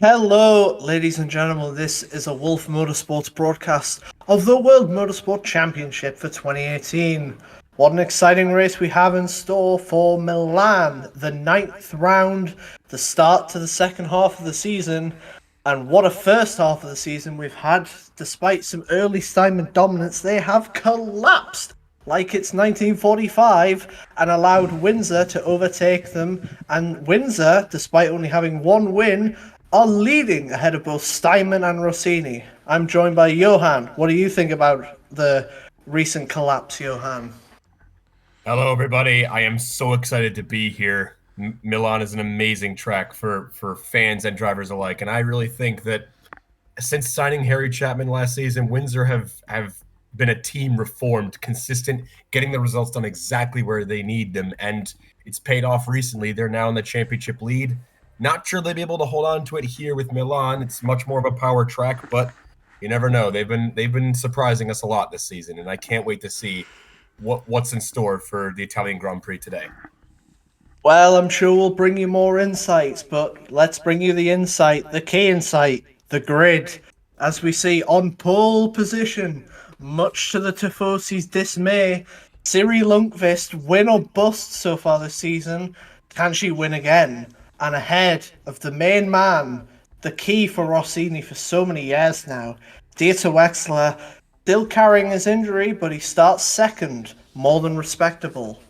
Hello, ladies and gentlemen. This is a Wolf Motorsports broadcast of the World Motorsport Championship for 2018. What an exciting race we have in store for Milan, the ninth round, the start to the second half of the season. And what a first half of the season we've had. Despite some early Simon dominance, they have collapsed like it's 1945 and allowed Windsor to overtake them. And Windsor, despite only having one win, are leading ahead of both Steinman and Rossini. I'm joined by Johan. What do you think about the recent collapse, Johan? Hello, everybody. I am so excited to be here. Milan is an amazing track for fans and drivers alike, and I really think that since signing Harry Chapman last season, Windsor have been a team reformed, consistent, getting the results done exactly where they need them, and it's paid off recently. They're now in the championship lead. Not sure they'll be able to hold on to it here with Milan. It's much more of a power track, but you never know. They've been surprising us a lot this season, and I can't wait to see what's in store for the Italian Grand Prix today. Well, I'm sure we'll bring you more insights, but let's bring you the insight, the key insight, the grid. As we see on pole position, much to the Tifosi's dismay, Siri Lundqvist win or bust so far this season. Can she win again? And ahead of the main man, the key for Rossini for so many years now, Dieter Wexler, still carrying his injury, but he starts second, more than respectable.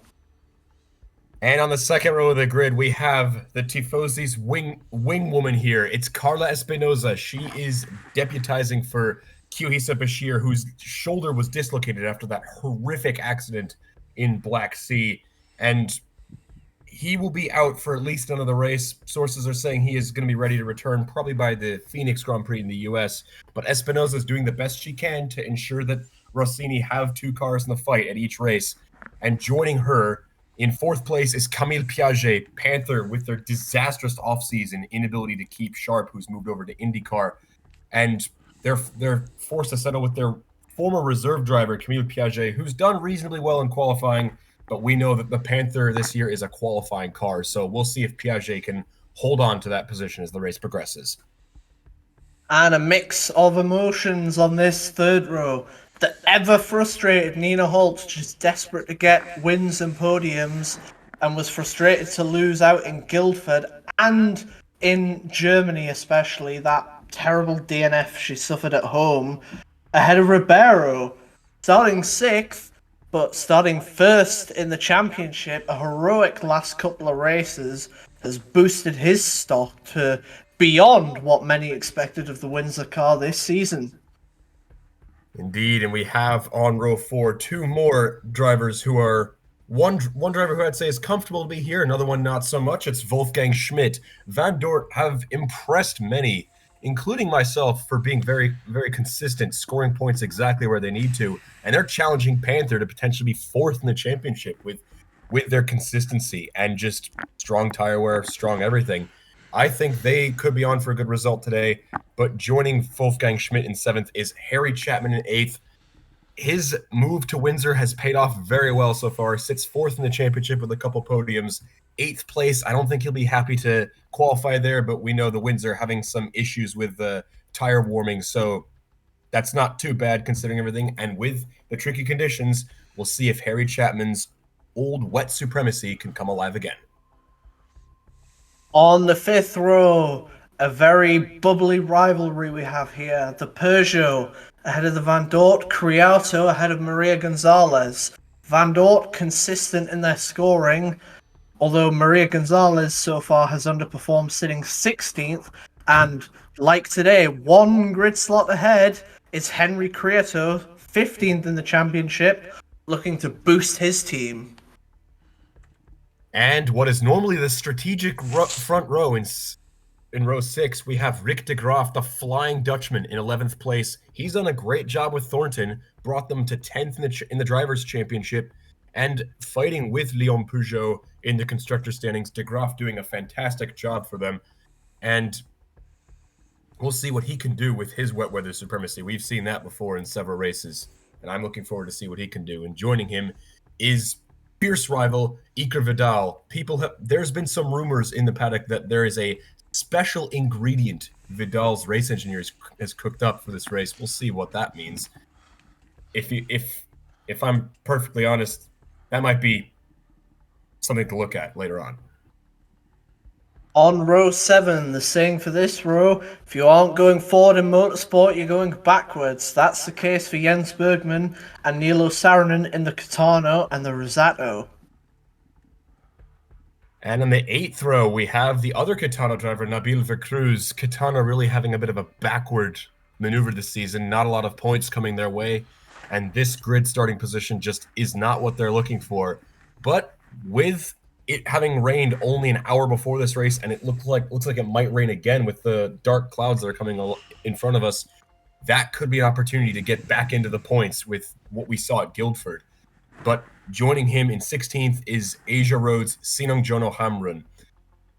And on the second row of the grid, we have the Tifosi's wing woman here. It's Carla Espinoza. She is deputizing for Kyohisa Bashir, whose shoulder was dislocated after that horrific accident in Black Sea. And he will be out for at least another race. Sources are saying he is going to be ready to return probably by the Phoenix Grand Prix in the US. But Espinoza is doing the best she can to ensure that Rossini have two cars in the fight at each race. And joining her in fourth place is Camille Piaget, Panther, with their disastrous offseason inability to keep sharp, who's moved over to IndyCar. And they're forced to settle with their former reserve driver, Camille Piaget, who's done reasonably well in qualifying, but we know that the Panther this year is a qualifying car, so we'll see if Piaget can hold on to that position as the race progresses. And a mix of emotions on this third row. The ever frustrated Nina Holtz, just desperate to get wins and podiums, and was frustrated to lose out in Guildford and in Germany, especially that terrible DNF she suffered at home, ahead of Ribeiro, starting sixth, but starting first in the championship. A heroic last couple of races has boosted his stock to beyond what many expected of the Windsor car this season. Indeed, and we have on row four two more drivers who are one driver who I'd say is comfortable to be here, another one not so much. It's Wolfgang Schmidt. Van Dort have impressed many, including myself, for being very, very consistent, scoring points exactly where they need to, and they're challenging Panther to potentially be fourth in the championship with their consistency and just strong tire wear, strong everything. I think they could be on for a good result today, but joining Wolfgang Schmidt in seventh is Harry Chapman in eighth. His move to Windsor has paid off very well so far. Sits fourth in the championship with a couple podiums. Eighth place, I don't think he'll be happy to qualify there, but we know the Windsor having some issues with the tire warming, so that's not too bad considering everything. And with the tricky conditions, we'll see if Harry Chapman's old wet supremacy can come alive again. On the fifth row, a very bubbly rivalry we have here. The Peugeot ahead of the Van Dort, Criato ahead of Maria Gonzalez. Van Dort consistent in their scoring, although Maria Gonzalez so far has underperformed, sitting 16th. And like today, one grid slot ahead is Henry Criato, 15th in the championship, looking to boost his team. And what is normally the strategic front row in row six, we have Rick de Graaf, the Flying Dutchman, in 11th place. He's done a great job with Thornton, brought them to 10th in the Drivers' Championship, and fighting with Leon Peugeot in the constructor standings. De Graaf doing a fantastic job for them, and we'll see what he can do with his wet weather supremacy. We've seen that before in several races, and I'm looking forward to see what he can do. And joining him is fierce rival Iker Vidal. There's been some rumors in the paddock that there is a special ingredient Vidal's race engineer is cooked up for this race. We'll see what that means. If I'm perfectly honest, that might be something to look at later on. On row 7, the saying for this row, if you aren't going forward in motorsport, you're going backwards. That's the case for Jens Bergman and Nilo Saarinen in the Catano and the Rosato. And in the 8th row, we have the other Catano driver, Nabil Vercruz. Catano really having a bit of a backward maneuver this season. Not a lot of points coming their way. And this grid starting position just is not what they're looking for. But with it having rained only an hour before this race, and it looks like it might rain again with the dark clouds that are coming in front of us, that could be an opportunity to get back into the points with what we saw at Guildford. But joining him in 16th is Asia Road's Sinong Jono Hamrun.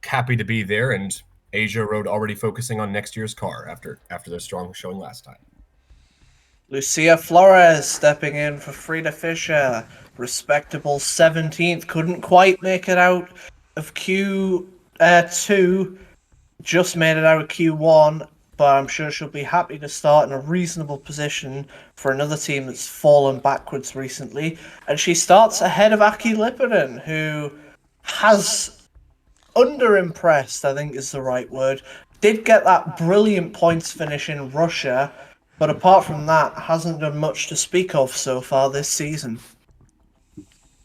Happy to be there, and Asia Road already focusing on next year's car after their strong showing last time. Lucia Flores stepping in for Frida Fischer. Respectable 17th. Couldn't quite make it out of Q2. Just made it out of Q1. But I'm sure she'll be happy to start in a reasonable position for another team that's fallen backwards recently. And she starts ahead of Aki Lipinen, who has underimpressed, I think is the right word. Did get that brilliant points finish in Russia, but apart from that, hasn't done much to speak of so far this season.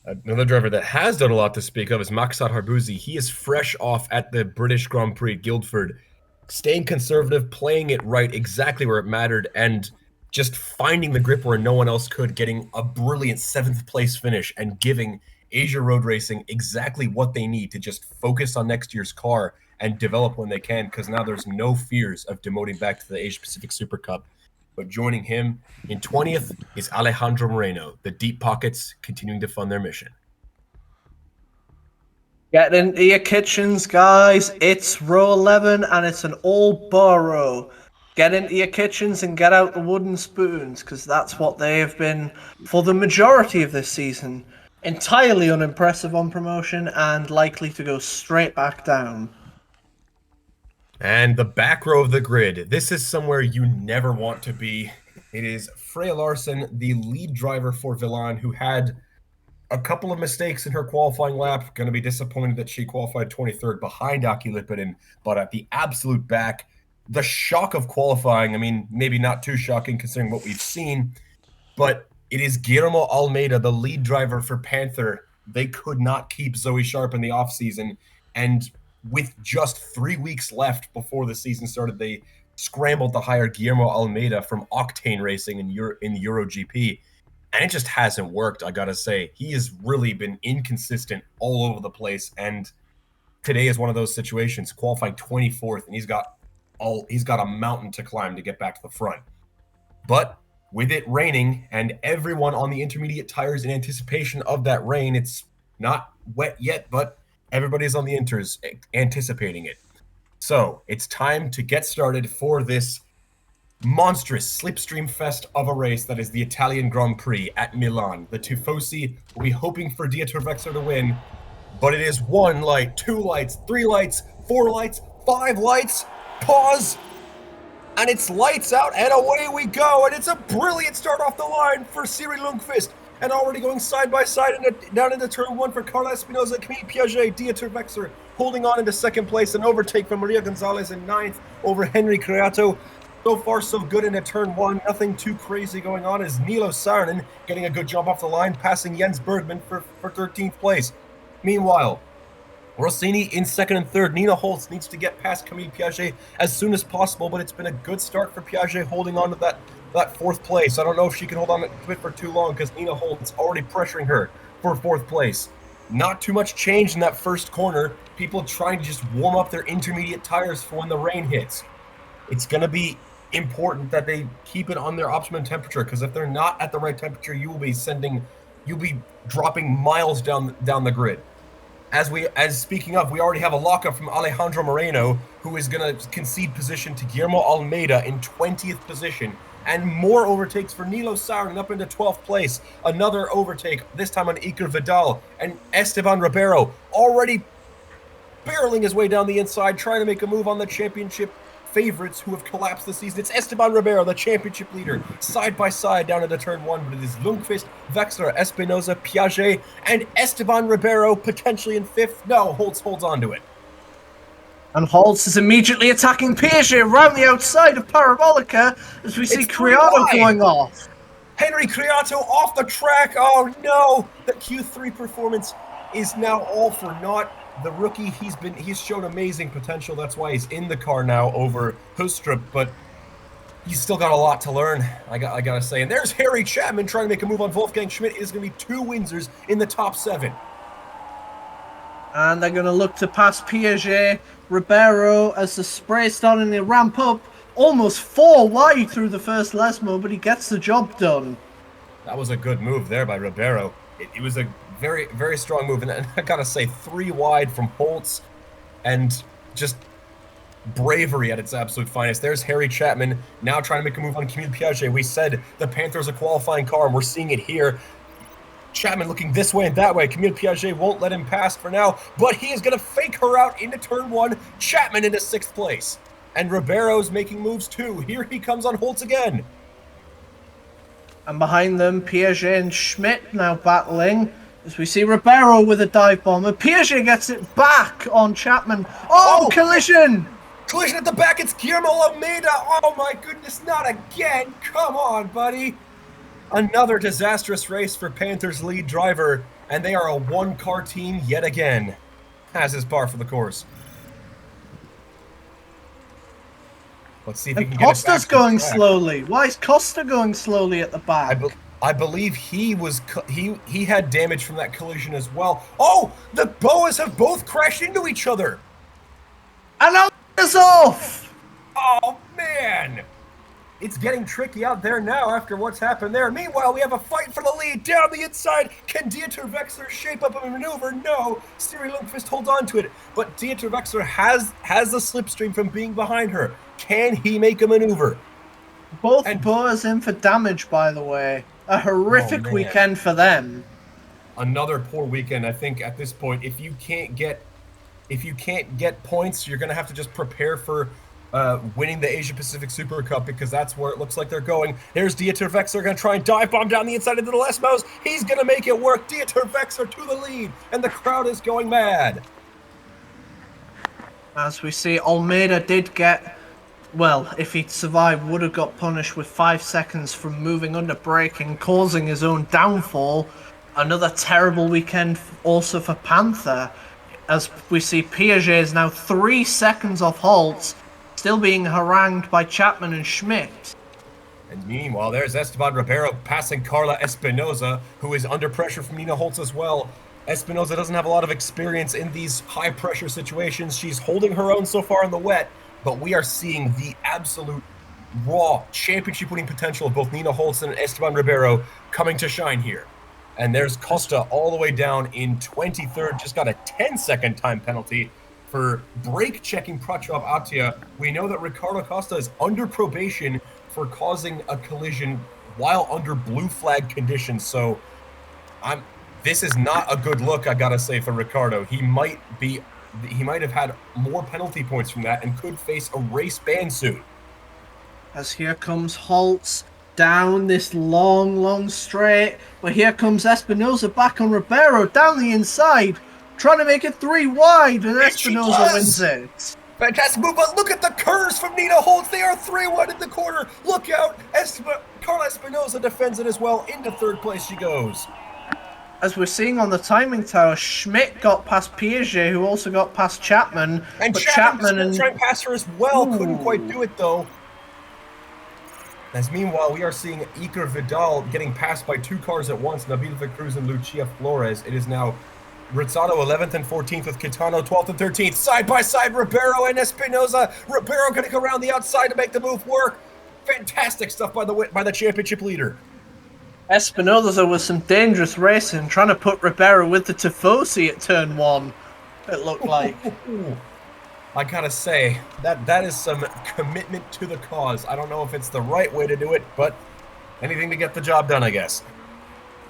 Another driver that has done a lot to speak of is Maksat Harbuzi. He is fresh off at the British Grand Prix at Guildford, staying conservative, playing it right exactly where it mattered, and just finding the grip where no one else could, getting a brilliant 7th place finish and giving Asia Road Racing exactly what they need to just focus on next year's car and develop when they can, because now there's no fears of demoting back to the Asia Pacific Super Cup. But joining him in 20th is Alejandro Moreno. The deep pockets continuing to fund their mission. Get into your kitchens, guys. It's row 11 and it's an all bar row. Get into your kitchens and get out the wooden spoons, because that's what they have been for the majority of this season. Entirely unimpressive on promotion and likely to go straight back down. And the back row of the grid. This is somewhere you never want to be. It is Freya Larsen, the lead driver for Milan, who had a couple of mistakes in her qualifying lap. Going to be disappointed that she qualified 23rd behind Aki Lipinen, but at the absolute back, the shock of qualifying, I mean, maybe not too shocking considering what we've seen, but it is Guillermo Almeida, the lead driver for Panther. They could not keep Zoe Sharp in the offseason, and with just 3 weeks left before the season started, they scrambled to hire Guillermo Almeida from Octane Racing in the Euro GP. And it just hasn't worked, I gotta say. He has really been inconsistent all over the place. And today is one of those situations, qualifying 24th, and he's got a mountain to climb to get back to the front. But with it raining and everyone on the intermediate tires in anticipation of that rain, it's not wet yet, but everybody's on the inters anticipating it. So it's time to get started for this monstrous slipstream fest of a race that is the Italian Grand Prix at Milan. The Tifosi will be hoping for Dieter Wexler to win, but it is 1 light, 2 lights, 3 lights, 4 lights, 5 lights, pause, and it's lights out, and away we go, and it's a brilliant start off the line for Siri Lundqvist, and already going side by side down into turn 1 for Carla Espinosa, Camille Piaget, Dieter Wexler holding on into 2nd place, an overtake from Maria Gonzalez in 9th over Henry Creato. So far, so good into turn 1. Nothing too crazy going on as Nilo Saarinen getting a good jump off the line, passing Jens Bergman for 13th place. Meanwhile, Rossini in 2nd and 3rd. Nina Holtz needs to get past Camille Piaget as soon as possible, but it's been a good start for Piaget holding on to that 4th place. I don't know if she can hold on to it for too long because Nina Holtz already pressuring her for 4th place. Not too much change in that first corner. People trying to just warm up their intermediate tires for when the rain hits. It's going to be important that they keep it on their optimum temperature, because if they're not at the right temperature, you'll be dropping miles down the grid. As speaking of, we already have a lockup from Alejandro Moreno, who is going to concede position to Guillermo Almeida in 20th position, and more overtakes for Nilo Saarinen up into 12th place. Another overtake, this time on Iker Vidal, and Esteban Ribeiro already barreling his way down the inside, trying to make a move on the championship favorites who have collapsed this season. It's Esteban Ribeiro, the championship leader, side by side down into turn one, but it is Lundqvist, Wexler, Espinosa, Piaget, and Esteban Ribeiro potentially in fifth. No, Holtz holds on to it. And Holtz is immediately attacking Piaget around the outside of Parabolica as we see Criado going off. Henry Criado off the track. Oh no, the Q3 performance is now all for naught. The rookie, he's shown amazing potential. That's why he's in the car now over Hustrup, but he's still got a lot to learn, I gotta say. And there's Harry Chapman trying to make a move on Wolfgang Schmidt. It is going to be 2 Windsors in the top 7. And they're going to look to pass Piaget, Ribeiro as the spray starting to ramp up. Almost 4 wide through the first Lesmo, but he gets the job done. That was a good move there by Ribeiro. It was a very, very strong move. And I gotta say, 3 wide from Holtz and just bravery at its absolute finest. There's Harry Chapman now trying to make a move on Camille Piaget. We said the Panthers a qualifying car, and we're seeing it here. Chapman looking this way and that way. Camille Piaget won't let him pass for now, but he is going to fake her out into turn 1. Chapman into 6th place. And Ribeiro's making moves too. Here he comes on Holtz again. And behind them, Piaget and Schmidt now battling. As we see Ribeiro with a dive bomb. And Piaget gets it back on Chapman. Oh, collision! Collision at the back. It's Guillermo Almeida. Oh my goodness, not again. Come on, buddy. Another disastrous race for Panthers' lead driver, and they are a 1-car team yet again. Has his par for the course. Let's see if he can get it back. Costa's going slowly. Why is Costa going slowly at the back? I believe he had damage from that collision as well. Oh, the Boas have both crashed into each other. And Almeida's off. Oh man. It's getting tricky out there now after what's happened there. Meanwhile, we have a fight for the lead down the inside. Can Dieter Wexler shape up a maneuver? No. Siri Lundqvist holds on to it. But Dieter Wexler has the slipstream from being behind her. Can he make a maneuver? Both Boas in for damage, by the way. A horrific weekend for them. Another poor weekend. I think at this point, if you can't get points, you're going to have to just prepare for winning the Asia Pacific Super Cup, because that's where it looks like they're going. There's Dieter Wexler going to try and dive bomb down the inside into the Lesmos. He's going to make it work. Dieter Wexler to the lead, and the crowd is going mad. As we see, Almeida did get, well, if he'd survived, would have got punished with 5 seconds from moving under braking, causing his own downfall. Another terrible weekend also for Panther, as we see Piaget is now 3 seconds off Holtz, still being harangued by Chapman and Schmidt. And meanwhile, there's Esteban Ribeiro passing Carla Espinosa, who is under pressure from Nina Holtz as well. Espinosa doesn't have a lot of experience in these high-pressure situations. She's holding her own so far in the wet, but we are seeing the absolute raw championship-winning potential of both Nina Holtz and Esteban Ribeiro coming to shine here. And there's Costa all the way down in 23rd, just got a 10-second time penalty for brake-checking Prachav Atia. We know that Ricardo Costa is under probation for causing a collision while under blue flag conditions. So this is not a good look, I gotta say, for Ricardo. He might have had more penalty points from that and could face a race ban soon. As here comes Holtz down this long straight, but here comes Espinosa back on Ribeiro down the inside, trying to make it 3 wide, and Espinosa wins it. Fantastic move, but look at the curves from Nina Holtz. They are 3 wide in the corner. Look out. Carla Espinosa defends it as well. Into 3rd place she goes. As we're seeing on the timing tower, Schmidt got past Piaget, who also got past Chapman. And but Chapman was trying to pass her as well. Couldn't quite do it, though. As meanwhile, we are seeing Iker Vidal getting passed by 2 cars at once. Nabil Cruz and Lucia Flores. It is now Rizzardo 11th and 14th with Kitano 12th and 13th. Side by side, Ribeiro and Espinosa. Ribeiro going to go around the outside to make the move work. Fantastic stuff by the championship leader. Espinosa with some dangerous racing, trying to put Ribeiro with the Tifosi at turn 1, it looked like. I gotta say, that is some commitment to the cause. I don't know if it's the right way to do it, but anything to get the job done, I guess.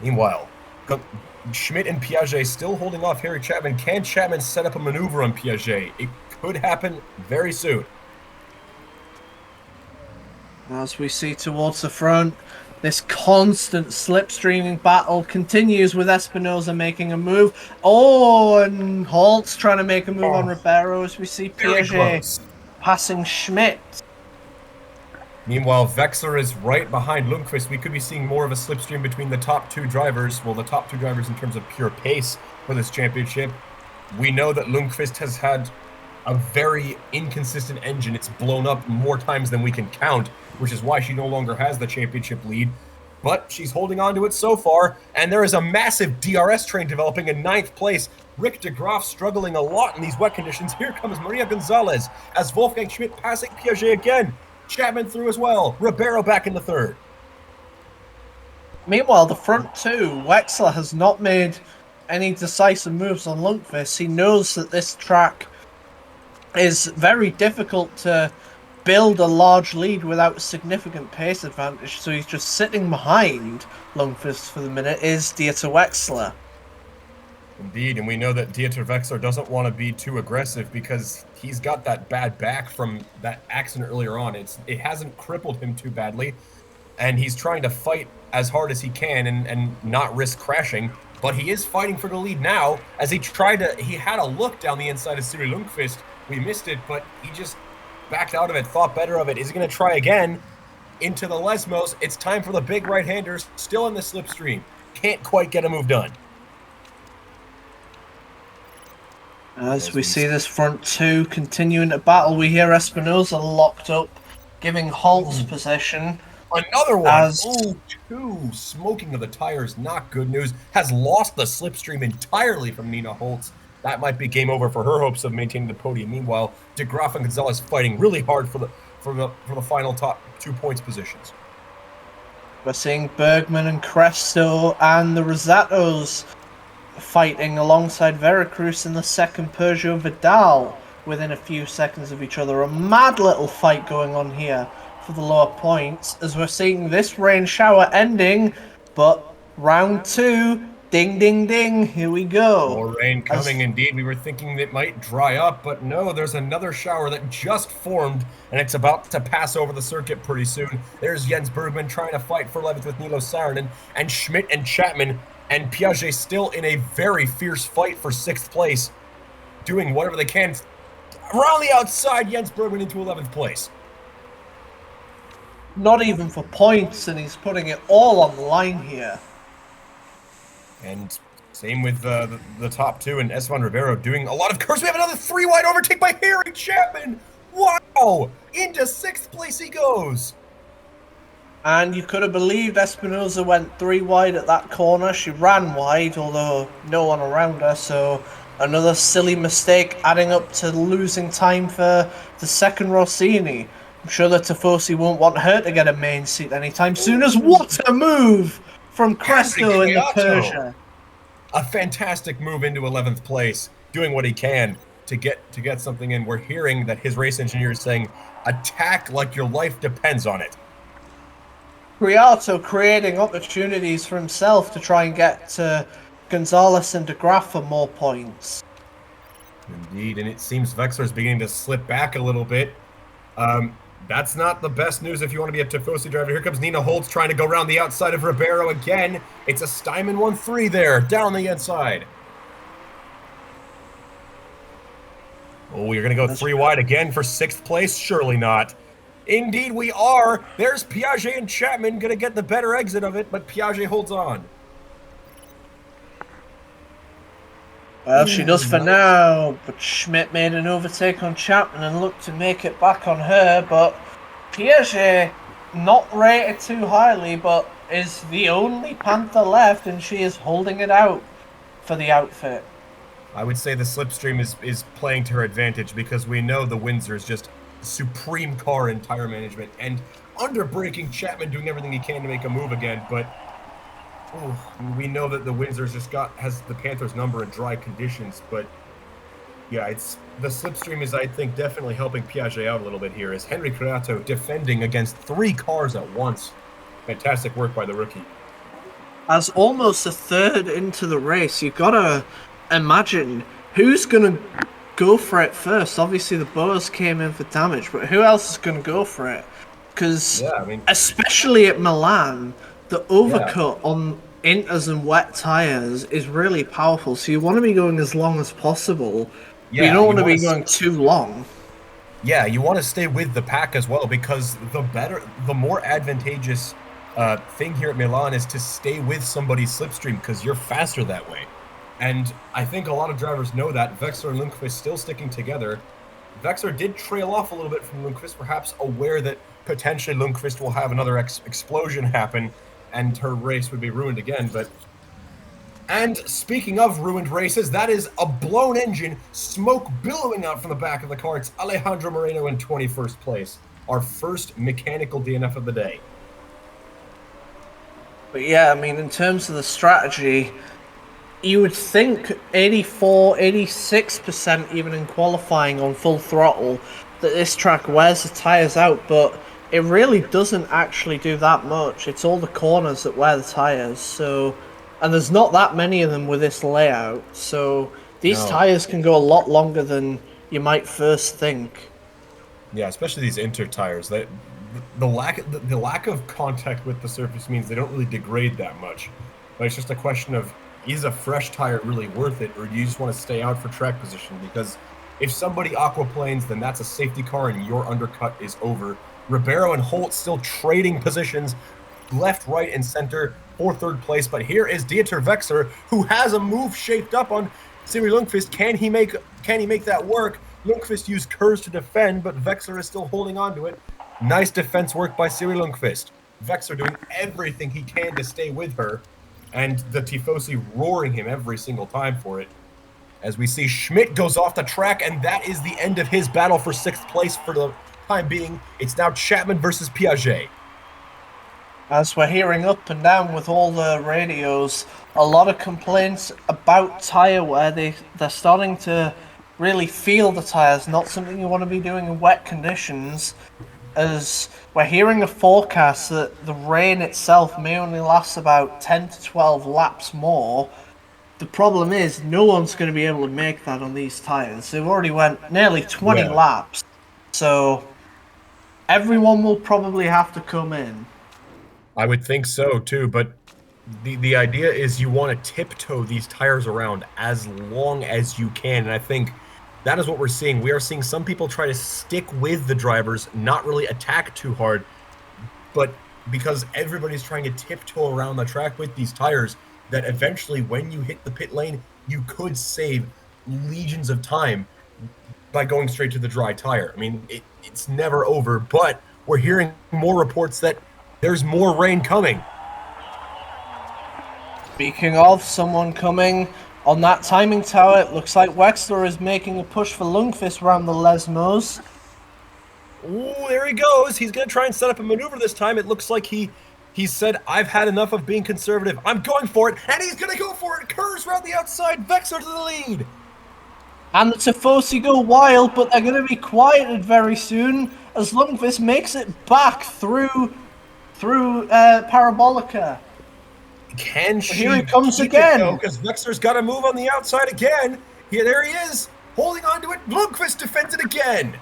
Meanwhile, Schmidt and Piaget still holding off Harry Chapman. Can Chapman set up a maneuver on Piaget? It could happen very soon. As we see towards the front, this constant slipstreaming battle continues with Espinosa making a move. Oh, and Holt's trying to make a move on Oh, Ribeiro as we see very Piaget close. passing Schmidt. Meanwhile, Vexler is right behind Lundqvist. We could be seeing more of a slipstream between the top two drivers. Well, the top two drivers in terms of pure pace for this championship. We know that Lundqvist has had a very inconsistent engine. It's blown up more times than we can count, which is why she no longer has the championship lead. But she's holding on to it so far, and there is a massive DRS train developing in 9th place. Rick de Graaf struggling a lot in these wet conditions. Here comes Maria Gonzalez as Wolfgang Schmidt passing Piaget again. Chapman through as well. Ribeiro back in the 3rd. Meanwhile, the front two, Wexler has not made any decisive moves on Lundqvist. He knows that this track is very difficult to build a large lead without a significant pace advantage, so he's just sitting behind Lundqvist for the minute, is Dieter Wexler. Indeed, and we know that Dieter Wexler doesn't want to be too aggressive because he's got that bad back from that accident earlier on. It hasn't crippled him too badly, and he's trying to fight as hard as he can and not risk crashing, but he is fighting for the lead now as he had a look down the inside of Cyril Lundqvist. We missed it, but he just backed out of it, thought better of it. Is he going to try again into the Lesmos? It's time for the big right-handers, still in the slipstream. Can't quite get a move done. As we see this front two continuing to battle, we hear Espinosa locked up, giving Holt's possession. Another one! Two smoking of the tires, not good news. Has lost the slipstream entirely from Nina Holtz. That might be game over for her hopes of maintaining the podium. Meanwhile, de Graaf and Gonzalez fighting really hard for the final top 2 points positions. We're seeing Bergman and Cresto and the Rosatos fighting alongside Veracruz in the second Peugeot Vidal within a few seconds of each other. A mad little fight going on here for the lower points as we're seeing this rain shower ending, but round 2, ding ding ding, here we go. More rain coming indeed. We were thinking it might dry up, but no, there's another shower that just formed and it's about to pass over the circuit pretty soon. There's Jens Bergman trying to fight for 11th with Nilo Saarinen, and Schmidt and Chapman and Piaget still in a very fierce fight for 6th place, doing whatever they can. Around the outside, Jens Bergman into 11th place. Not even for points, and he's putting it all on the line here. And same with the top two, and Esteban Ribeiro doing a lot of course. We have another 3-wide overtake by Harry Chapman. Wow! Into 6th place he goes. And you could have believed Espinosa went 3 wide at that corner. She ran wide, although no one around her, so another silly mistake adding up to losing time for the second Rossini. I'm sure that Tifosi won't want her to get a main seat anytime soon, as what a move from Cresto in the Persia. A fantastic move into 11th place, doing what he can to get something in. We're hearing that his race engineer is saying, attack like your life depends on it. Criato creating opportunities for himself to try and get Gonzalez and de Graaf for more points. Indeed, and it seems Vexler's beginning to slip back a little bit. That's not the best news if you want to be a Tifosi driver. Here comes Nina Holtz trying to go around the outside of Ribeiro again. It's a Steinman 1-3 there, down the inside. Oh, you're going to go 3 wide again for 6th place? Surely not. Indeed we are. There's Piaget and Chapman going to get the better exit of it, but Piaget holds on. Well, she does for now, but Schmidt made an overtake on Chapman and looked to make it back on her, but Piaget, not rated too highly, but is the only Panther left, and she is holding it out for the outfit. I would say the slipstream is playing to her advantage because we know the Windsor is just supreme car and tire management, and underbraking Chapman doing everything he can to make a move again, but we know that the Windsor's just has the Panthers' number in dry conditions, but yeah, it's the slipstream is, I think, definitely helping Piaget out a little bit here as Henry Creato defending against 3 cars at once. Fantastic work by the rookie. As almost a third into the race, you've got to imagine who's going to go for it first. Obviously, the Boas came in for damage, but who else is going to go for it? because Yeah, I mean, especially at Milan, the yeah, overcut on inters and wet tires is really powerful. So you want to be going as long as possible, but you yeah. don't You want to want be to going too long. Yeah, you want to stay with the pack as well because the more advantageous thing here at Milan is to stay with somebody's slipstream because you're faster that way. And I think a lot of drivers know that. Vexler and Lundqvist still sticking together. Vexler did trail off a little bit from Lundqvist, perhaps aware that potentially Lundqvist will have another explosion happen and her race would be ruined again. And speaking of ruined races, that is a blown engine, smoke billowing out from the back of the car. It's Alejandro Moreno in 21st place, our first mechanical DNF of the day. But yeah, I mean, in terms of the strategy, you would think 84, 86% even in qualifying on full throttle that this track wears the tyres out, but it really doesn't actually do that much. It's all the corners that wear the tyres, so and there's not that many of them with this layout, so these No. tyres can go a lot longer than you might first think. Yeah, especially these inter tires. The lack of contact with the surface means they don't really degrade that much. But it's just a question of, is a fresh tire really worth it, or do you just want to stay out for track position? Because if somebody aquaplanes, then that's a safety car and your undercut is over. Ribeiro and Holt still trading positions left, right, and center for third place. But here is Dieter Vexer, who has a move shaped up on Siri Lundqvist. Can he make that work? Lundqvist used curves to defend, but Vexer is still holding on to it. Nice defense work by Siri Lundqvist. Vexer doing everything he can to stay with her, and the Tifosi roaring him every single time for it. As we see Schmidt goes off the track, and that is the end of his battle for 6th place for the time being. It's now Chapman versus Piaget. As we're hearing up and down with all the radios, a lot of complaints about tyre wear. They're starting to really feel the tyres, not something you want to be doing in wet conditions. As we're hearing a forecast that the rain itself may only last about 10 to 12 laps more. The problem is no one's going to be able to make that on these tyres. They've already went nearly 20 Yeah. laps, so everyone will probably have to come in. I would think so too, but the idea is you want to tiptoe these tires around as long as you can, and I think that is what we're seeing. We are seeing some people try to stick with the drivers, not really attack too hard, but because everybody's trying to tiptoe around the track with these tires, that eventually when you hit the pit lane, you could save legions of time by going straight to the dry tire. I mean, it's never over, but we're hearing more reports that there's more rain coming. Speaking of someone coming on that timing tower, it looks like Wexler is making a push for Lundqvist around the Lesmos. Ooh, there he goes. He's going to try and set up a maneuver this time. It looks like he said, I've had enough of being conservative. I'm going for it, and he's going to go for it. Curves around the outside. Vexler to the lead. And the Tifosi go wild, but they're going to be quieted very soon as Lundqvist makes it back through Parabolica. Can she? Here he comes again. Because Vexler's got to move on the outside again. Here, there he is, holding on to it. Lundqvist defends it again.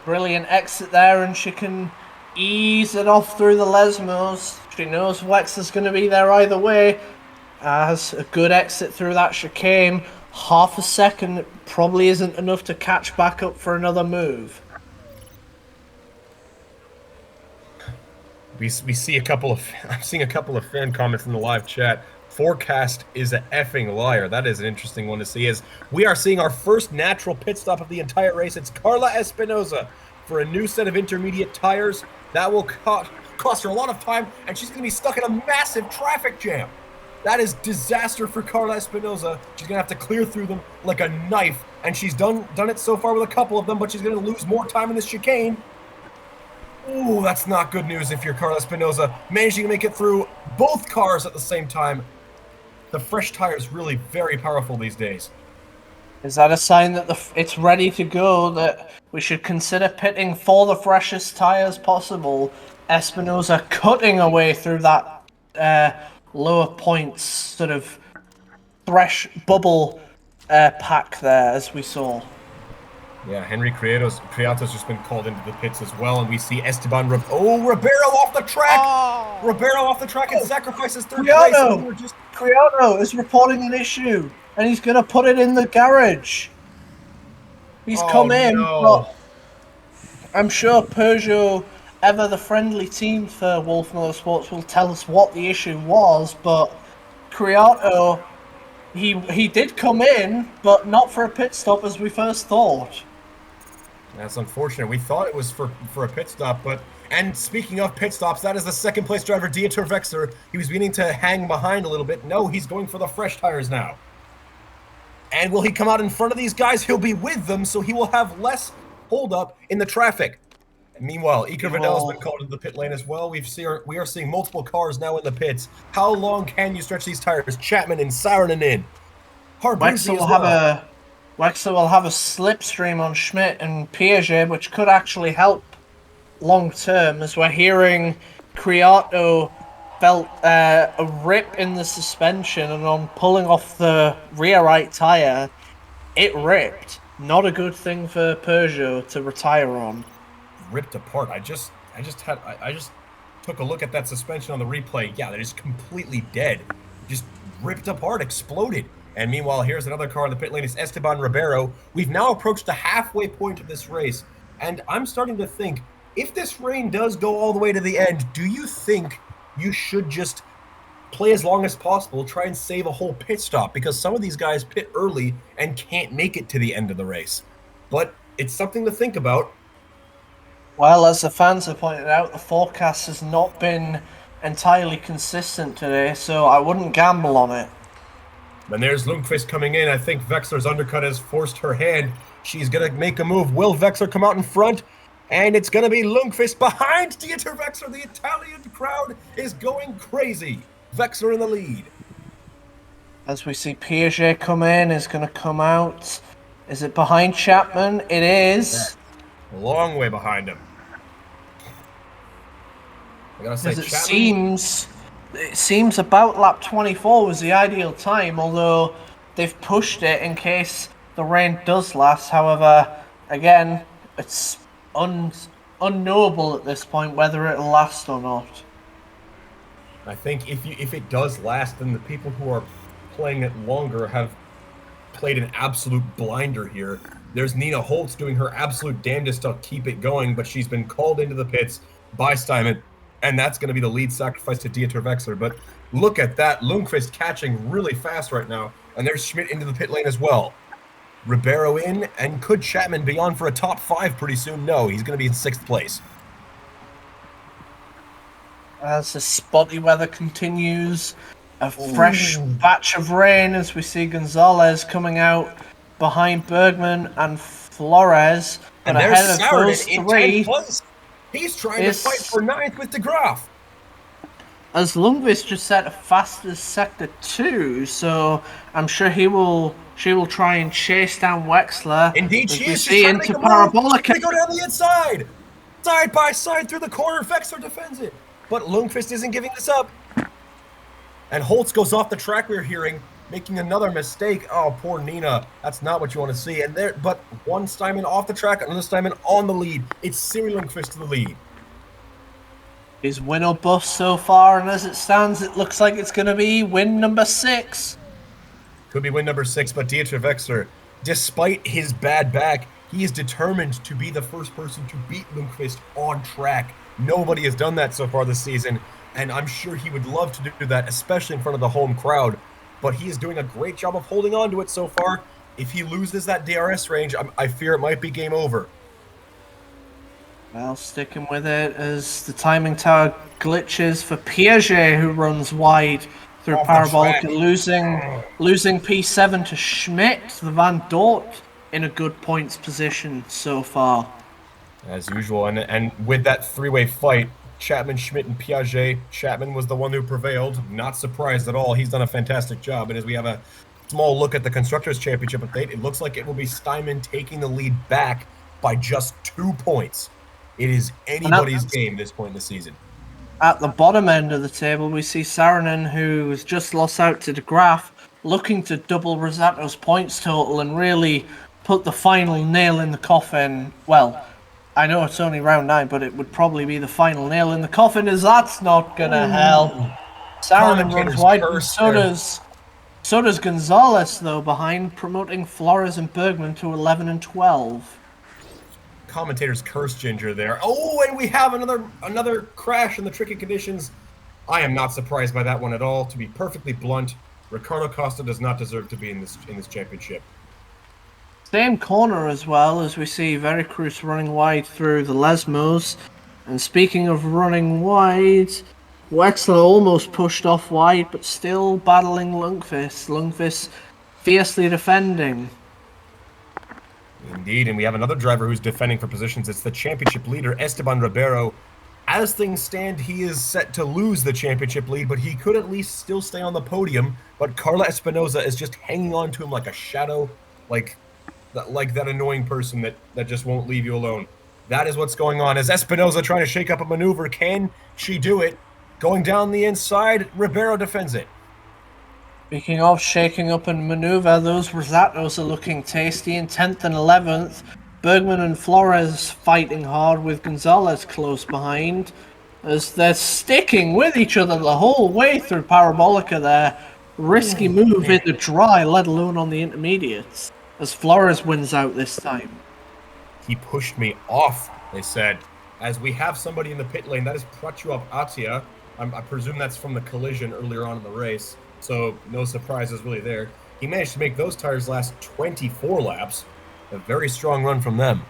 Brilliant exit there, and she can ease it off through the Lesmos. She knows Wexler's going to be there either way. Has a good exit through that chicane. Half a second probably isn't enough to catch back up for another move. We see a couple of I'm seeing a couple of fan comments in the live chat. Forecast is an effing liar. That is an interesting one to see. As we are seeing our first natural pit stop of the entire race. It's Carla Espinosa for a new set of intermediate tires. That will cost her a lot of time, and she's going to be stuck in a massive traffic jam. That is disaster for Carla Espinosa. She's going to have to clear through them like a knife, and she's done it so far with a couple of them, but she's going to lose more time in this chicane. Ooh, that's not good news if you're Carla Espinosa. Managing to make it through both cars at the same time. The fresh tire is really very powerful these days. Is that a sign that it's ready to go, that we should consider pitting for the freshest tyres possible? Espinosa cutting away through that lower points sort of fresh bubble pack there, as we saw. Yeah, Henry Criato's just been called into the pits as well, and we see Ribeiro off the track! Oh! Ribeiro off the track and sacrifices third place. And we Criado! were just Criado is reporting an issue, and he's going to put it in the garage. He's oh come in, no. but I'm sure Peugeot, ever the friendly team for Wolf Motorsports, will tell us what the issue was, but Criado, he did come in, but not for a pit stop as we first thought. That's unfortunate. We thought it was for a pit stop, but and speaking of pit stops, that is the second place driver, Dieter Vexer. He was beginning to hang behind a little bit. No, he's going for the fresh tires now. And will he come out in front of these guys? He'll be with them, so he will have less holdup in the traffic. Meanwhile, Iker Vidal has been called into the pit lane as well. We are seeing multiple cars now in the pits. How long can you stretch these tires? Chapman and Saarinen in. Wexler will have a slipstream on Schmidt and Piaget, which could actually help long term, as we're hearing Criato felt a rip in the suspension, and on pulling off the rear right tire, it ripped. Not a good thing for Peugeot to retire on. Ripped apart. I just took a look at that suspension on the replay. Yeah, that is completely dead. Just ripped apart, exploded. And meanwhile, here's another car in the pit lane. It's Esteban Ribeiro. We've now approached the halfway point of this race, and I'm starting to think, if this rain does go all the way to the end, do you think you should just play as long as possible, try and save a whole pit stop? Because some of these guys pit early and can't make it to the end of the race. But it's something to think about. Well, as the fans have pointed out, the forecast has not been entirely consistent today, so I wouldn't gamble on it. And there's Lundqvist coming in. I think Vexler's undercut has forced her hand. She's going to make a move. Will Vexler come out in front? And it's going to be Lundqvist behind Dieter Vexler. The Italian crowd is going crazy. Vexler in the lead. As we see Piaget come in, is going to come out. Is it behind Chapman? It is. A long way behind him. I gotta say, it seems about lap 24 was the ideal time, although they've pushed it in case the rain does last. However, again, it's unknowable at this point whether it'll last or not. I think if it does last, then the people who are playing it longer have played an absolute blinder here. There's Nina Holtz doing her absolute damnedest to keep it going, but she's been called into the pits by Steinman, and that's going to be the lead sacrifice to Dieter Vexler. But look at that. Lundqvist catching really fast right now, and there's Schmidt into the pit lane as well. Ribeiro in, and could Chapman be on for a top 5 pretty soon? No, he's going to be in 6th place. As the spotty weather continues, a fresh batch of rain as we see Gonzalez coming out behind Bergman and Flores. And but there's ahead of those Saarinen in three, 10th place. He's trying to fight for 9th with DeGraaf. As Lundqvist just set a fastest sector 2, so I'm sure she will try and chase down Wexler. Indeed, she is. See into Parabolica. They go down the inside, side by side through the corner. Vexler defends it, but Lundqvist isn't giving this up. And Holtz goes off the track. We're hearing, making another mistake. Oh, poor Nina. That's not what you want to see. And there, but one Steinman off the track, another Steinman on the lead. It's Siri Lundqvist to the lead. Is win or bust so far, and as it stands, it looks like it's going to be win number 6. Could be win number 6, but Dieter Vexler, despite his bad back, he is determined to be the first person to beat Lundqvist on track. Nobody has done that so far this season, and I'm sure he would love to do that, especially in front of the home crowd. But he is doing a great job of holding on to it so far. If he loses that DRS range, I fear it might be game over. Well, sticking with it as the timing tower glitches for Piaget, who runs wide through Parabolica, losing P7 to Schmidt. The Van Dort in a good points position so far. As usual, and with that three-way fight, Chapman, Schmidt, and Piaget, Chapman was the one who prevailed. Not surprised at all. He's done a fantastic job. And as we have a small look at the Constructors' Championship update, it looks like it will be Steinman taking the lead back by just 2 points. It is anybody's game at this point in the season. At the bottom end of the table, we see Saarinen, who has just lost out to DeGraaf, looking to double Rosato's points total and really put the final nail in the coffin. Well, I know it's only round 9, but it would probably be the final nail in the coffin, as that's not gonna help. Saarinen runs Commentators wide, and curse there. so does Gonzalez, though, behind, promoting Flores and Bergman to 11 and 12. Commentators curse Ginger there. Oh, and we have another crash in the tricky conditions. I am not surprised by that one at all. To be perfectly blunt, Ricardo Costa does not deserve to be in this championship. Same corner as well, as we see Veracruz running wide through the Lesmos. And speaking of running wide, Wexler almost pushed off wide, but still battling Lundqvist. Lundqvist fiercely defending. Indeed, and we have another driver who's defending for positions. It's the championship leader, Esteban Ribeiro. As things stand, he is set to lose the championship lead, but he could at least still stay on the podium. But Carla Espinoza is just hanging on to him like a shadow, like that annoying person that just won't leave you alone. That is what's going on. As Espinoza trying to shake up a maneuver, can she do it? Going down the inside, Ribeiro defends it. Speaking of shaking up and maneuver, those Rosatos are looking tasty in 10th and 11th. Bergman and Flores fighting hard with Gonzalez close behind, as they're sticking with each other the whole way through Parabolica there. Risky move in the dry, let alone on the intermediates, as Flores wins out this time. He pushed me off, they said. As we have somebody in the pit lane, that is Prachuap Atia. I presume that's from the collision earlier on in the race, so no surprises really there. He managed to make those tires last 24 laps. A very strong run from them.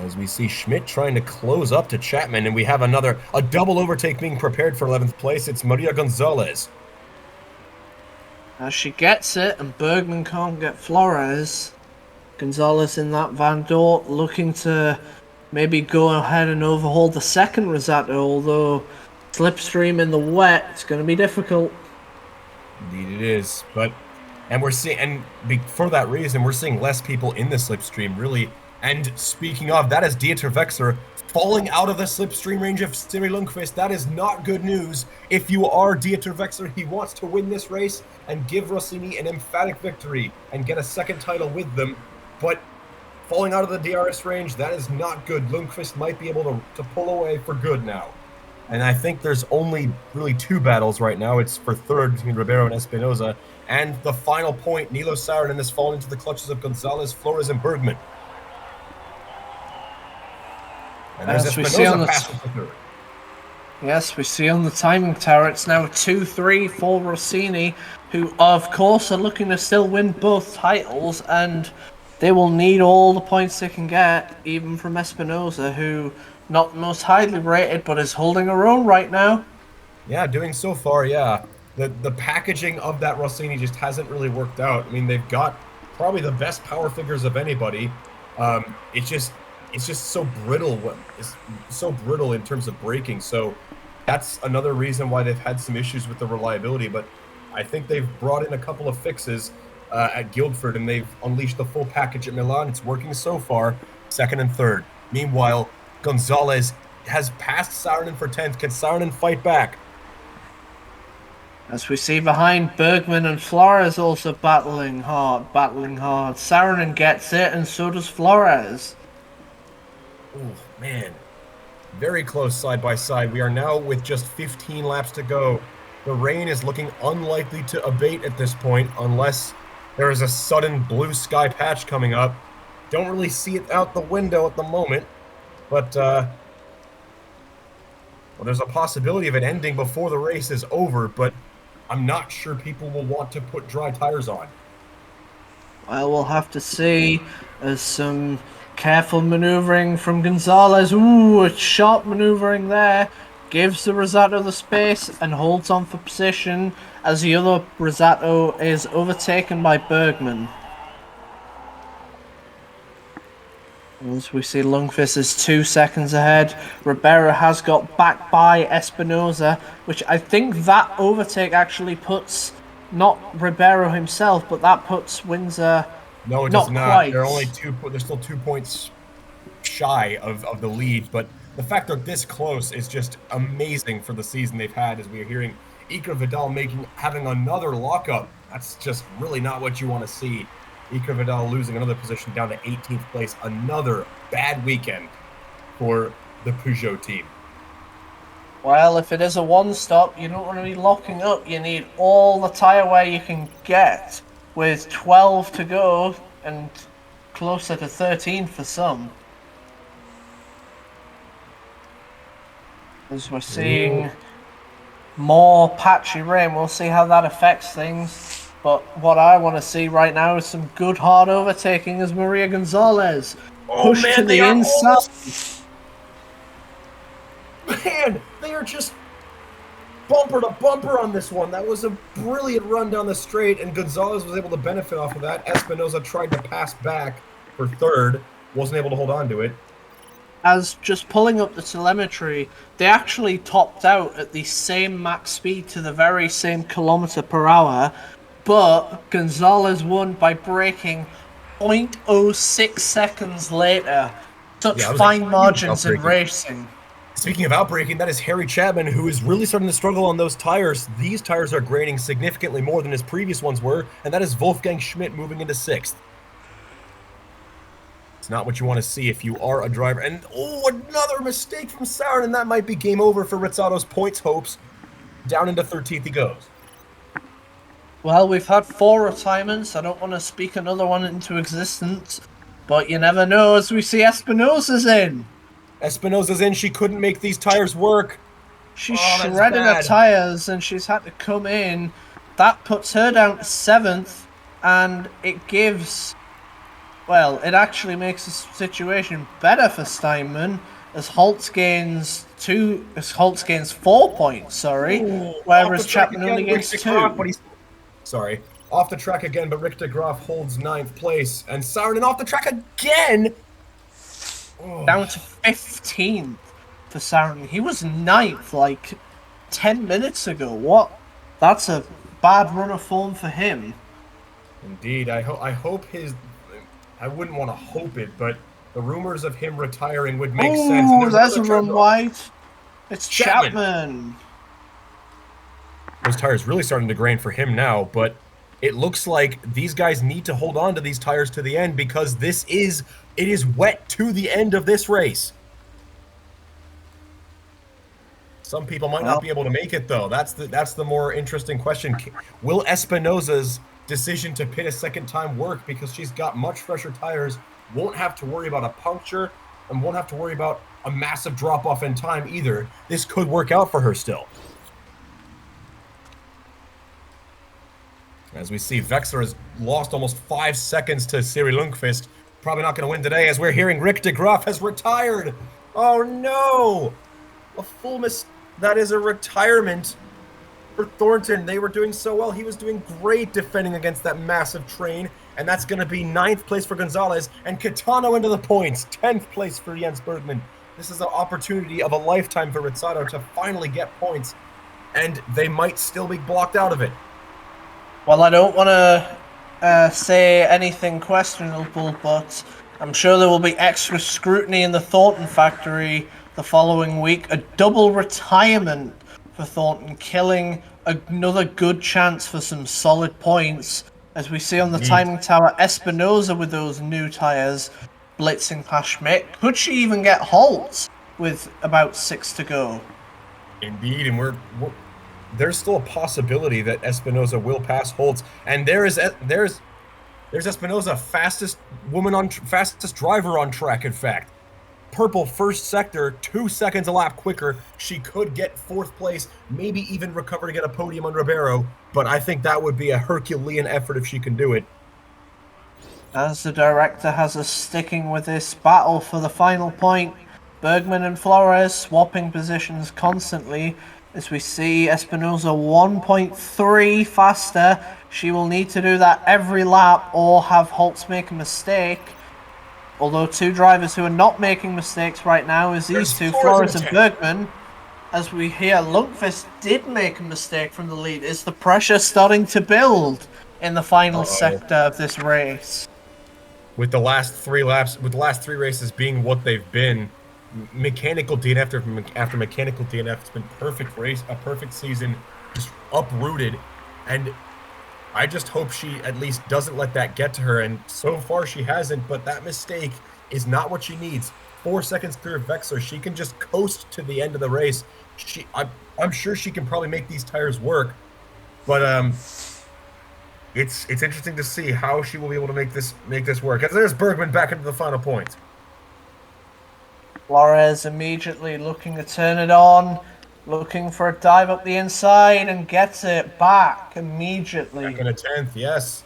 As we see Schmidt trying to close up to Chapman, and we have a double overtake being prepared for 11th place. It's Maria Gonzalez. As she gets it, and Bergman can't get Flores. Gonzalez in that Van Dort looking to maybe go ahead and overhaul the second Rosato, although slipstream in the wet, it's going to be difficult. Indeed it is, and we're seeing, and for that reason, we're seeing less people in the slipstream, really. And speaking of, that is Dieter Wexler falling out of the slipstream range of Siri Lundqvist. That is not good news. If you are Dieter Wexler, he wants to win this race and give Rossini an emphatic victory and get a second title with them. But falling out of the DRS range, that is not good. Lundqvist might be able to pull away for good now. And I think there's only really 2 battles right now. It's for third between Ribeiro and Espinoza. And the final point, Nilo Saarinen has fallen into the clutches of Gonzalez, Flores, and Bergman. And there's Espinoza passing for third. Yes, we see on the timing tower it's now 2-3 for Rossini, who of course are looking to still win both titles, and they will need all the points they can get, even from Espinoza, who not most highly rated, but is holding her own right now. Yeah, doing so far, yeah. The packaging of that Rossini just hasn't really worked out. I mean, they've got probably the best power figures of anybody. It's just so brittle. It's so brittle in terms of braking. So that's another reason why they've had some issues with the reliability. But I think they've brought in a couple of fixes at Guildford, and they've unleashed the full package at Milan. It's working so far, second and third. Meanwhile, Gonzalez has passed Saarinen for 10th. Can Saarinen fight back? As we see behind, Bergman and Flores also battling hard. Saarinen gets it, and so does Flores. Oh, man. Very close side by side. We are now with just 15 laps to go. The rain is looking unlikely to abate at this point unless there is a sudden blue sky patch coming up. Don't really see it out the window at the moment, but well, there's a possibility of it ending before the race is over, but I'm not sure people will want to put dry tires on. Well, we'll have to see. There's some careful maneuvering from Gonzalez. Ooh, it's sharp maneuvering there. Gives the Rosato the space and holds on for position as the other Rosato is overtaken by Bergman. As we see, Lundqvist is 2 seconds ahead. Ribeiro has got back by Espinoza, which I think that overtake actually puts not Ribeiro himself, but that puts Windsor. No, it does not. Quite. They're still 2 points shy of the lead, but the fact they're this close is just amazing for the season they've had, as we are hearing Iker Vidal having another lockup That's just really not what you want to see. Iker Vidal losing another position down to 18th place. Another bad weekend for the Peugeot team. Well, if it is a one-stop, you don't want to be locking up. You need all the tyre wear you can get, with 12 to go and closer to 13 for some. As we're seeing more patchy rain, we'll see how that affects things. But what I want to see right now is some good hard overtaking as Maria Gonzalez pushed to the inside. Man, they are just bumper to bumper on this one. That was a brilliant run down the straight, and Gonzalez was able to benefit off of that. Espinosa tried to pass back for third, wasn't able to hold on to it. As just pulling up the telemetry, they actually topped out at the same max speed to the very same kilometer per hour, but Gonzalez won by braking 0.06 seconds later. Such fine margins in racing. Speaking of outbreaking, that is Harry Chapman, who is really starting to struggle on those tires. These tires are graining significantly more than his previous ones were, and that is Wolfgang Schmidt moving into 6th. It's not what you want to see if you are a driver. And, another mistake from Sauron, and that might be game over for Rizzato's points hopes. Down into 13th he goes. Well, we've had 4 retirements. I don't want to speak another one into existence, but you never know as we see Espinosa's in. Espinosa's in. She couldn't make these tires work. She shredded her tires and she's had to come in. That puts her down to 7th, and it gives... Well, it actually makes the situation better for Steinman as Holtz gains 4 points, whereas Chapman only gains 2. Off the track again, but Rick de Graaf holds 9th place, and Saarinen off the track again! Down to 15th for Saarinen. He was 9th like 10 minutes ago. What? That's a bad run of form for him. Indeed, I hope his... I wouldn't want to hope it, but the rumors of him retiring would make sense. Oh, there's a run wide. It's Chapman. Those tires really starting to grain for him now, but it looks like these guys need to hold on to these tires to the end because it is wet to the end of this race. Some people might not be able to make it though. That's the more interesting question. Will Espinosa's decision to pit a second time work because she's got much fresher tires, won't have to worry about a puncture, and won't have to worry about a massive drop off in time either. This could work out for her still. As we see, Vexler has lost almost 5 seconds to Siri Lundqvist. Probably not going to win today, as we're hearing Rick de Graaf has retired. Oh no! A full miss. That is a retirement for Thornton. They were doing so well. He was doing great defending against that massive train. And that's going to be 9th place for Gonzalez. And Kitano into the points. 10th place for Jens Bergman. This is an opportunity of a lifetime for Rizzato to finally get points. And they might still be blocked out of it. Well, I don't want to say anything questionable, but I'm sure there will be extra scrutiny in the Thornton factory the following week. A double retirement for Thornton, killing another good chance for some solid points. As we see on the timing tower, Espinosa with those new tyres blitzing past Schmidt. Could she even get Holt with about 6 to go? Indeed, and there's still a possibility that Espinosa will pass Holtz, and there's Espinosa, fastest driver on track. In fact, purple first sector, 2 seconds a lap quicker. She could get 4th place, maybe even recover to get a podium on Ribeiro. But I think that would be a Herculean effort if she can do it. As the director has us sticking with this battle for the final point, Bergman and Flores swapping positions constantly. As we see Espinosa 1.3 faster. She will need to do that every lap or have Holtz make a mistake. Although 2 drivers who are not making mistakes right now is these two, Flores and Bergman. As we hear, Lundqvist did make a mistake from the lead. Is the pressure starting to build in the final sector of this race? With the last 3 laps, with the last 3 races being what they've been, mechanical DNF after mechanical DNF, it's been perfect race, a perfect season, just uprooted. And I just hope she at least doesn't let that get to her. And so far she hasn't, but that mistake is not what she needs. 4 seconds clear of Vexler. She can just coast to the end of the race. I'm sure she can probably make these tires work, but it's interesting to see how she will be able to make this work. As there's Bergman back into the final point. Flores immediately looking to turn it on, looking for a dive up the inside, and gets it back immediately. Back in a 10th, yes.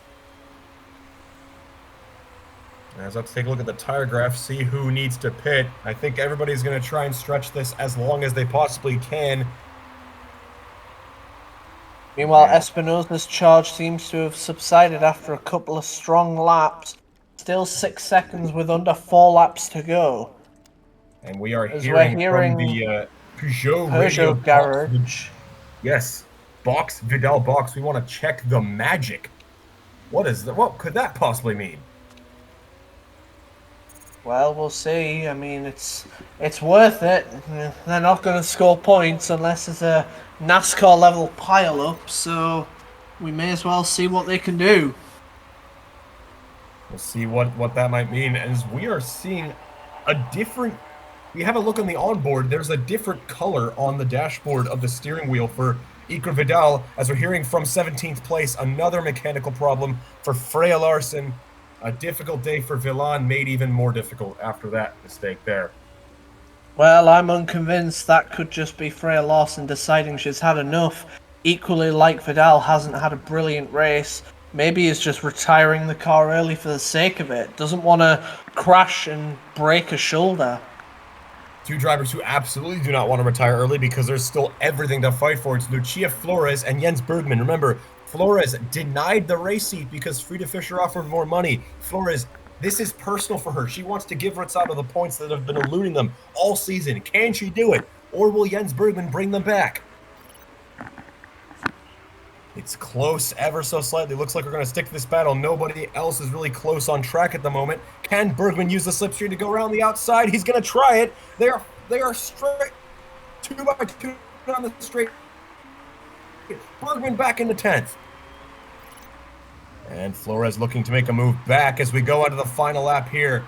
As let's take a look at the tire graph, see who needs to pit. I think everybody's going to try and stretch this as long as they possibly can. Meanwhile, Espinosa's charge seems to have subsided after a couple of strong laps. Still 6 seconds with under 4 laps to go. And we are As hearing, we're hearing from the Peugeot radio garage. Yes, box, Vidal box. We want to check the magic. What could that possibly mean? Well, we'll see. I mean, it's worth it. They're not going to score points unless it's a NASCAR level pile up, so we may as well see what they can do. We'll see what that might mean. As we are seeing a different, we have a look on the onboard. There's a different color on the dashboard of the steering wheel for Iker Vidal. As we're hearing from 17th place, another mechanical problem for Freya Larsen. A difficult day for Milan, made even more difficult after that mistake there. Well, I'm unconvinced that could just be Freya Larsen deciding she's had enough. Equally, like Vidal hasn't had a brilliant race. Maybe he's just retiring the car early for the sake of it. Doesn't want to crash and break a shoulder. Two drivers who absolutely do not want to retire early because there's still everything to fight for. It's Lucia Flores and Jens Bergman. Remember, Flores denied the race seat because Frida Fischer offered more money. Flores, this is personal for her. She wants to give Rosado the points that have been eluding them all season. Can she do it? Or will Jens Bergman bring them back? It's close ever so slightly. Looks like we're going to stick to this battle. Nobody else is really close on track at the moment. Can Bergman use the slipstream to go around the outside? He's going to try it. They are straight 2x2 on the straight. Bergman back in the 10th. And Flores looking to make a move back as we go onto the final lap here.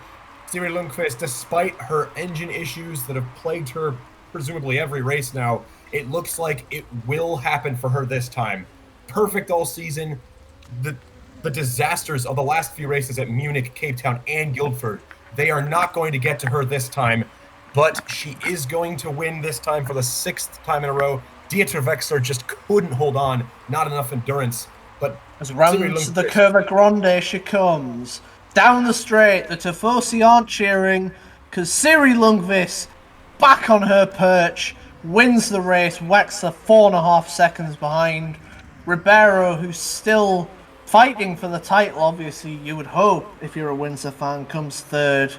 Siri Lundqvist, despite her engine issues that have plagued her presumably every race now, it looks like it will happen for her this time. Perfect all season. The disasters of the last few races at Munich, Cape Town, and Guildford, they are not going to get to her this time, but she is going to win this time for the 6th time in a row. Dieter Wexler just couldn't hold on, not enough endurance. But as round the Curva Grande she comes. Down the straight, the Tifosi aren't cheering, because Siri Lundqvist, back on her perch, wins the race. Wexler 4.5 seconds behind. Ribeiro, who's still fighting for the title, obviously, you would hope, if you're a Windsor fan, comes 3rd.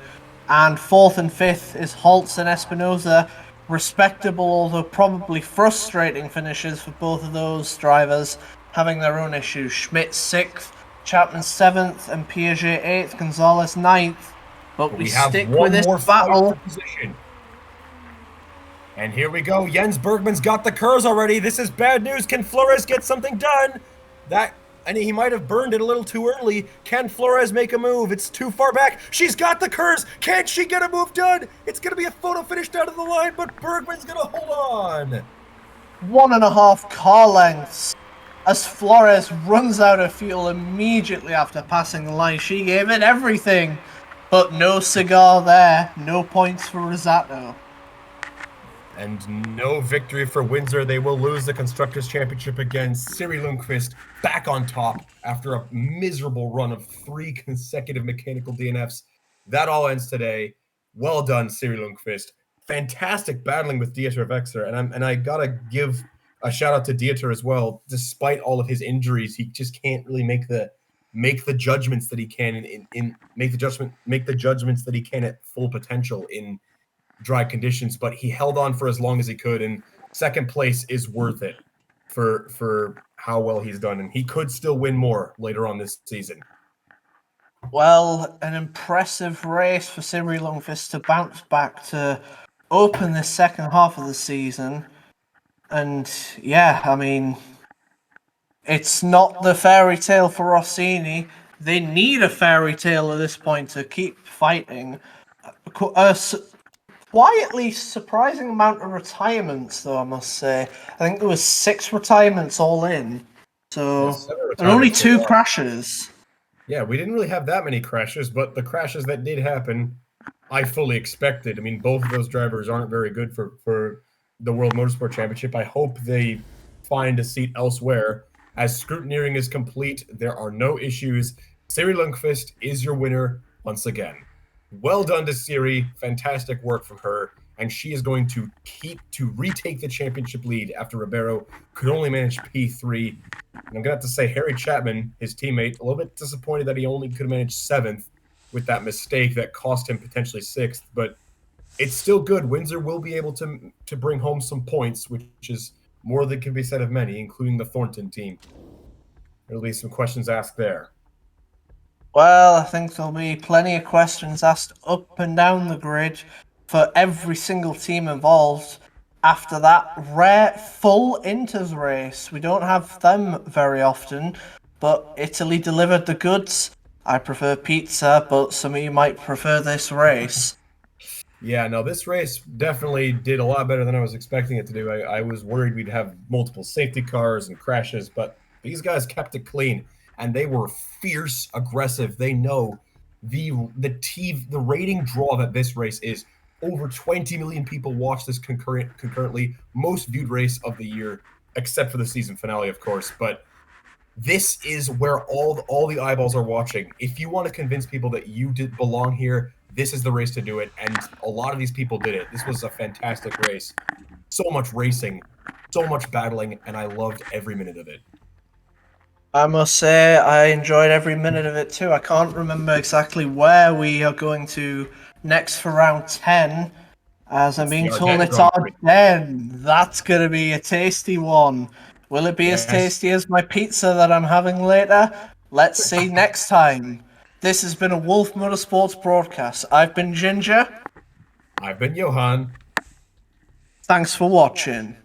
And 4th and 5th is Holtz and Espinosa. Respectable, although probably frustrating finishes for both of those drivers, having their own issues. Schmidt 6th, Chapman 7th, and Piaget 8th, Gonzalez 9th. But we stick with this battle. Position. And here we go. Jens Bergman's got the curls already. This is bad news. Can Flores get something done? And he might have burned it a little too early. Can Flores make a move? It's too far back. She's got the curves. Can she get a move done? It's going to be a photo finish down to the line, but Bergman's going to hold on. 1.5 car lengths as Flores runs out of fuel immediately after passing the line. She gave it everything, but no cigar there. No points for Rosado. And no victory for Windsor. They will lose the Constructors' Championship again. Siri Lundqvist back on top after a miserable run of 3 consecutive mechanical DNFs. That all ends today. Well done, Siri Lundqvist. Fantastic battling with Dieter Wexler. And I gotta give a shout out to Dieter as well. Despite all of his injuries, he just can't really make the judgments that he can make the judgments that he can at full potential in dry conditions, but he held on for as long as he could, and 2nd place is worth it for how well he's done, and he could still win more later on this season. Well, an impressive race for Siri Lundqvist to bounce back to open this second half of the season, and yeah, I mean, It's not the fairy tale for Rossini. They need a fairy tale at this point to keep fighting. Quietly surprising amount of retirements, though, I must say. I think there was 6 retirements all in. So, Yes, several and only retirements 2 so far. crashes. Yeah, we didn't really have that many crashes, but the crashes that did happen, I fully expected. I mean, both of those drivers aren't very good for the World Motorsport Championship. I hope they find a seat elsewhere. As scrutineering is complete, there are no issues. Siri Lundqvist is your winner once again. Well done to Siri. Fantastic work from her. And she is going to retake the championship lead after Ribeiro could only manage P3. And I'm going to have to say, Harry Chapman, his teammate, a little bit disappointed that he only could manage 7th with that mistake that cost him potentially 6th. But it's still good. Windsor will be able to bring home some points, which is more than can be said of many, including the Thornton team. There'll be some questions asked there. Well, I think there'll be plenty of questions asked up and down the grid for every single team involved. After that rare full Inters race, we don't have them very often, but Italy delivered the goods. I prefer pizza, but some of you might prefer this race. Yeah, no, this race definitely did a lot better than I was expecting it to do. I was worried we'd have multiple safety cars and crashes, but these guys kept it clean and they were fierce, aggressive. They know the rating draw that this race is. Over 20 million people watch this concurrently, most viewed race of the year, except for the season finale, of course. But this is where all the eyeballs are watching. If you want to convince people that you did belong here, this is the race to do it. And a lot of these people did it. This was a fantastic race. So much racing, so much battling, and I loved every minute of it. I must say, I enjoyed every minute of it too. I can't remember exactly where we are going to next for round 10. As I'm It's being the told, Ardennes it's Grand Prix. Ardennes. That's going to be a tasty one. Will it be as Yes. tasty as my pizza that I'm having later? Let's see next time. This has been a Wolf Motorsports broadcast. I've been Ginger. I've been Johan. Thanks for watching.